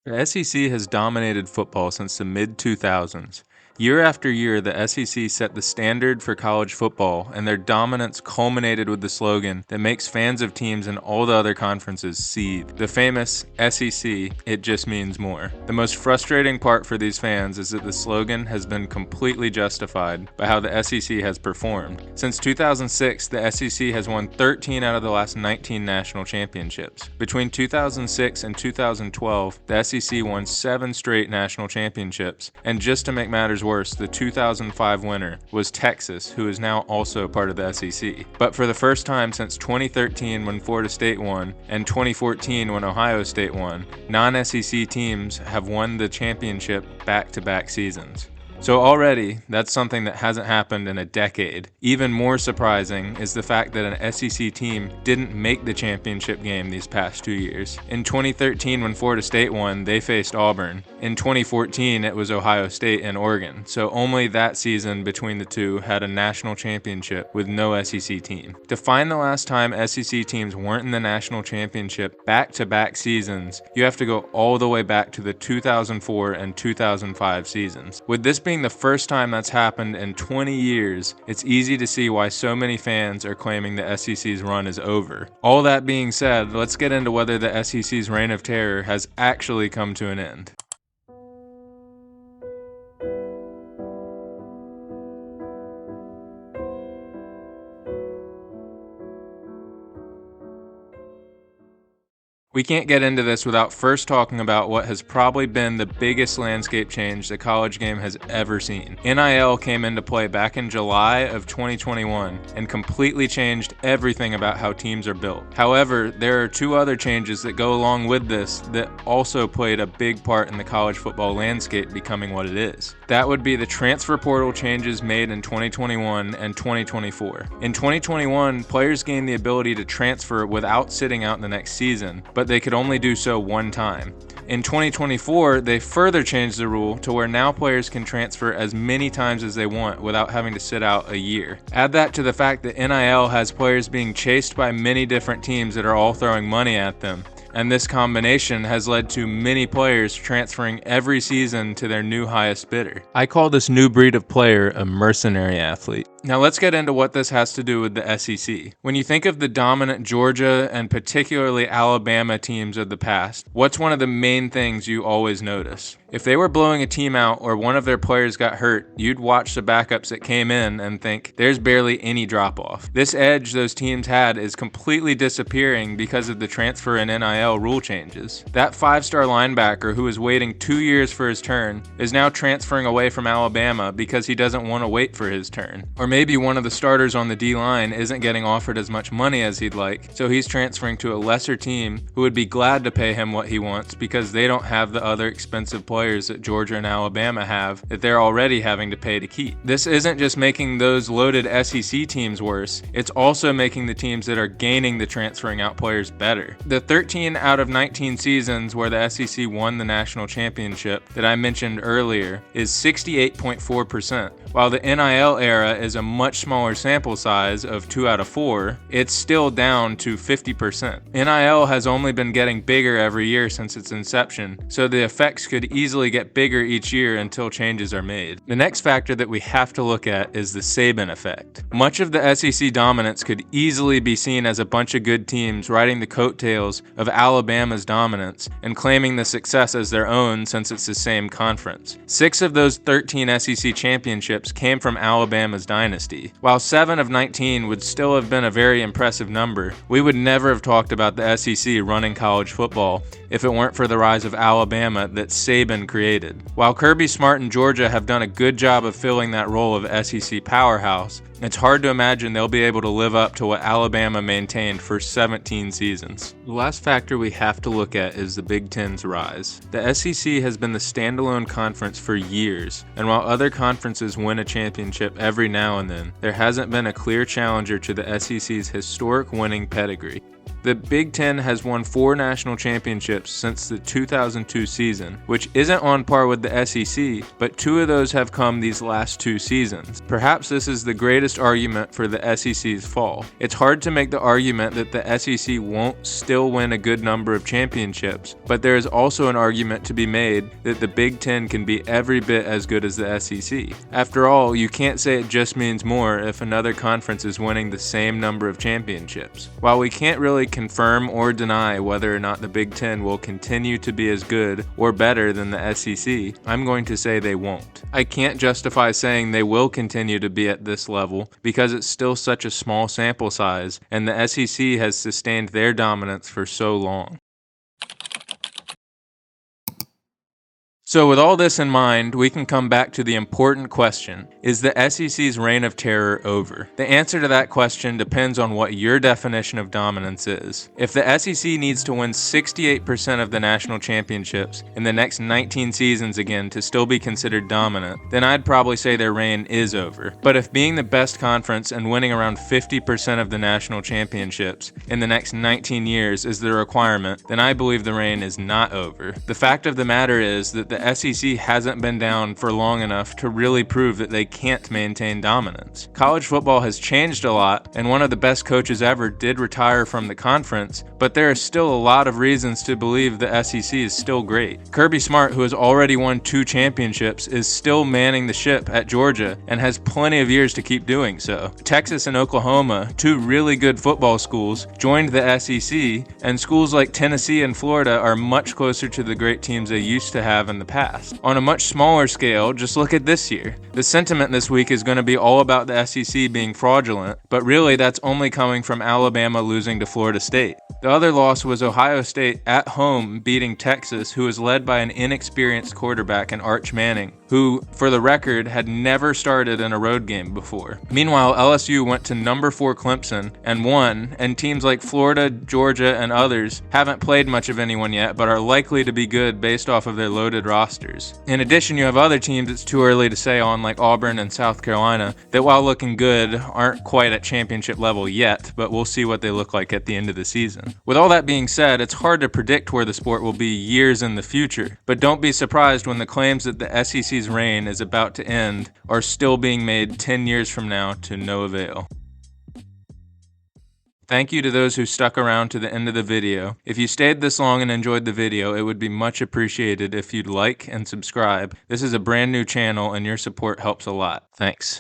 The SEC has dominated football since the mid-2000s. Year after year, the SEC set the standard for college football, and their dominance culminated with the slogan that makes fans of teams in all the other conferences seethe. The famous SEC, it just means more. The most frustrating part for these fans is that the slogan has been completely justified by how the SEC has performed. Since 2006, the SEC has won 13 out of the last 19 national championships. Between 2006 and 2012, the SEC won 7 straight national championships, and just to make matters worse, the 2005 winner was Texas, who is now also part of the SEC. But for the first time since 2013 when Florida State won, and 2014 when Ohio State won, non-SEC teams have won the championship back-to-back seasons. So already, that's something that hasn't happened in a decade. Even more surprising is the fact that an SEC team didn't make the championship game these past 2 years. In 2013, when Florida State won, they faced Auburn. In 2014, it was Ohio State and Oregon. So only that season between the two had a national championship with no SEC team. To find the last time SEC teams weren't in the national championship back-to-back seasons, you have to go all the way back to the 2004 and 2005 seasons. With this being the first time that's happened in 20 years, it's easy to see why so many fans are claiming the SEC's run is over. All that being said, let's get into whether the SEC's reign of terror has actually come to an end. We can't get into this without first talking about what has probably been the biggest landscape change the college game has ever seen. NIL came into play back in July of 2021 and completely changed everything about how teams are built. However, there are 2 other changes that go along with this that also played a big part in the college football landscape becoming what it is. That would be the transfer portal changes made in 2021 and 2024. In 2021, players gained the ability to transfer without sitting out the next season, but they could only do so one time. In 2024, they further changed the rule to where now players can transfer as many times as they want without having to sit out a year. Add that to the fact that NIL has players being chased by many different teams that are all throwing money at them. And this combination has led to many players transferring every season to their new highest bidder. I call this new breed of player a mercenary athlete. Now let's get into what this has to do with the SEC. When you think of the dominant Georgia and particularly Alabama teams of the past, what's one of the main things you always notice? If they were blowing a team out or one of their players got hurt, you'd watch the backups that came in and think, there's barely any drop-off. This edge those teams had is completely disappearing because of the transfer and NIL rule changes. That 5-star linebacker who was waiting 2 years for his turn is now transferring away from Alabama because he doesn't want to wait for his turn. Or maybe one of the starters on the D-line isn't getting offered as much money as he'd like, so he's transferring to a lesser team who would be glad to pay him what he wants because they don't have the other expensive players that Georgia and Alabama have that they're already having to pay to keep. This isn't just making those loaded SEC teams worse, it's also making the teams that are gaining the transferring out players better. The 13 out of 19 seasons where the SEC won the national championship that I mentioned earlier is 68.4%. While the NIL era is a much smaller sample size of 2 out of 4, it's still down to 50%. NIL has only been getting bigger every year since its inception, so the effects could easily get bigger each year until changes are made. The next factor that we have to look at is the Saban effect. Much of the SEC dominance could easily be seen as a bunch of good teams riding the coattails of Alabama's dominance and claiming the success as their own since it's the same conference. 6 of those 13 SEC championships came from Alabama's dynasty. While 7 of 19 would still have been a very impressive number, we would never have talked about the SEC running college football if it weren't for the rise of Alabama that Saban created. While Kirby Smart and Georgia have done a good job of filling that role of SEC powerhouse, it's hard to imagine they'll be able to live up to what Alabama maintained for 17 seasons. The last factor we have to look at is the Big Ten's rise. The SEC has been the standalone conference for years, and while other conferences win a championship every now and then, there hasn't been a clear challenger to the SEC's historic winning pedigree. The Big Ten has won 4 national championships since the 2002 season, which isn't on par with the SEC, but 2 of those have come these last 2 seasons. Perhaps this is the greatest argument for the SEC's fall. It's hard to make the argument that the SEC won't still win a good number of championships, but there is also an argument to be made that the Big Ten can be every bit as good as the SEC. After all, you can't say it just means more if another conference is winning the same number of championships. While we can't really confirm or deny whether or not the Big Ten will continue to be as good or better than the SEC, I'm going to say they won't. I can't justify saying they will continue to be at this level because it's still such a small sample size, and the SEC has sustained their dominance for so long. So with all this in mind, we can come back to the important question: is the SEC's reign of terror over? The answer to that question depends on what your definition of dominance is. If the SEC needs to win 68% of the national championships in the next 19 seasons again to still be considered dominant, then I'd probably say their reign is over. But if being the best conference and winning around 50% of the national championships in the next 19 years is the requirement, then I believe the reign is not over. The fact of the matter is that the SEC hasn't been down for long enough to really prove that they can't maintain dominance. College football has changed a lot, and one of the best coaches ever did retire from the conference, but there are still a lot of reasons to believe the SEC is still great. Kirby Smart, who has already won 2 championships, is still manning the ship at Georgia and has plenty of years to keep doing so. Texas and Oklahoma, 2 really good football schools, joined the SEC, and schools like Tennessee and Florida are much closer to the great teams they used to have in the past. On a much smaller scale, just look at this year. The sentiment this week is going to be all about the SEC being fraudulent, but really that's only coming from Alabama losing to Florida State. The other loss was Ohio State at home beating Texas, who was led by an inexperienced quarterback in Arch Manning, who, for the record, had never started in a road game before. Meanwhile, LSU went to number 4 Clemson and won, and teams like Florida, Georgia, and others haven't played much of anyone yet, but are likely to be good based off of their loaded rosters. In addition, you have other teams it's too early to say on, like Auburn and South Carolina, that while looking good, aren't quite at championship level yet, but we'll see what they look like at the end of the season. With all that being said, it's hard to predict where the sport will be years in the future, but don't be surprised when the claims that the SEC's reign is about to end are still being made 10 years from now to no avail. Thank you to those who stuck around to the end of the video. If you stayed this long and enjoyed the video, it would be much appreciated if you'd like and subscribe. This is a brand new channel and your support helps a lot. Thanks.